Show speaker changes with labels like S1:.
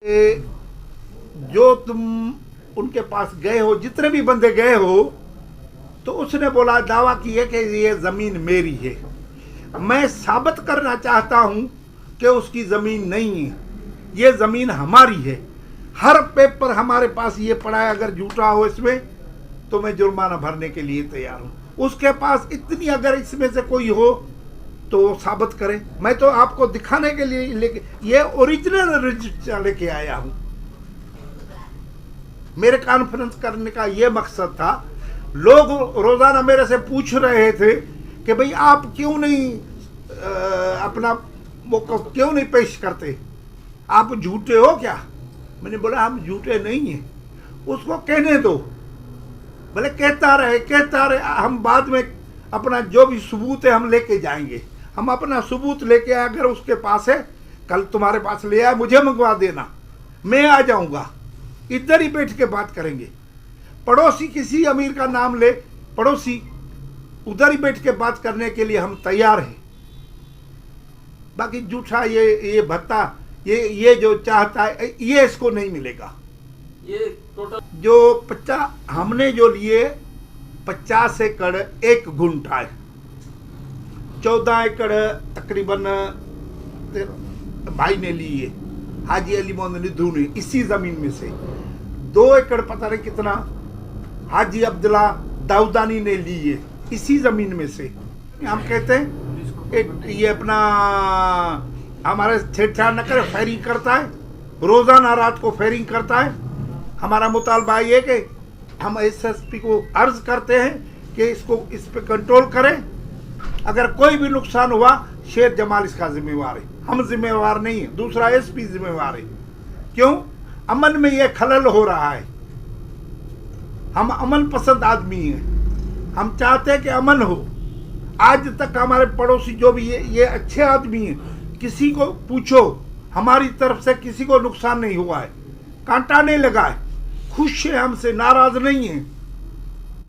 S1: जो तुम उनके पास गए हो, जितने भी बंदे गए हो, तो उसने बोला, दावा किया कि ये ज़मीन मेरी है। मैं साबित करना चाहता हूँ कि उसकी ज़मीन नहीं है, ये ज़मीन हमारी है। हर पेपर हमारे पास ये पड़ा है, अगर झूठा हो इसमें तो मैं जुर्माना भरने के लिए तैयार हूँ। उसके पास इतनी, अगर इसमें से कोई हो तो वो साबित करे। मैं तो आपको दिखाने के लिए लेके ये ओरिजिनल रजिस्टर लेके आया हूँ। मेरे कॉन्फ्रेंस करने का ये मकसद था। लोग रोज़ाना मेरे से पूछ रहे थे कि भाई आप क्यों नहीं अपना मौक़िफ़ क्यों नहीं पेश करते, आप झूठे हो क्या? मैंने बोला हम झूठे नहीं हैं, उसको कहने दो, भले कहता रहे, हम बाद में अपना जो भी सबूत है हम लेके जाएंगे। हम अपना सबूत लेके आए, अगर उसके पास है, कल तुम्हारे पास ले आए, मुझे मंगवा देना, मैं आ जाऊंगा, इधर ही बैठ के बात करेंगे। पड़ोसी किसी अमीर का नाम ले, पड़ोसी उधर ही बैठ के बात करने के लिए हम तैयार हैं। बाकी झूठा ये भत्ता, ये जो चाहता है, ये इसको नहीं मिलेगा।
S2: ये टोटल
S1: जो 50 हमने जो लिए 50 एकड़ 1 गुंठा है, 14 एकड़ तकरीबन भाई ने लिए, हाजी अली मोहम्मद निधू ने, इसी जमीन में से 2 एकड़ पता नहीं कितना हाजी अब्दुल्ला दाऊदानी ने लिए, इसी जमीन में से। हम कहते हैं ये अपना हमारे छेड़छाड़ न करे, फायरिंग करता है, रोजाना रात को फायरिंग करता है। हमारा मुतालबा ये कि हम एसएसपी को अर्ज करते हैं कि इसको इस पे कंट्रोल करें। अगर कोई भी नुकसान हुआ, शेर जमाल इसका जिम्मेवार है, हम जिम्मेवार नहीं है, दूसरा एसपी जिम्मेवार है। क्यों? अमन में ये खलल हो रहा है। हम अमन पसंद आदमी हैं, हम चाहते हैं कि अमन हो। आज तक हमारे पड़ोसी जो भी ये अच्छे आदमी हैं, किसी को पूछो, हमारी तरफ से किसी को नुकसान नहीं हुआ है, कांटा नहीं लगा है, खुश है, हमसे नाराज नहीं है।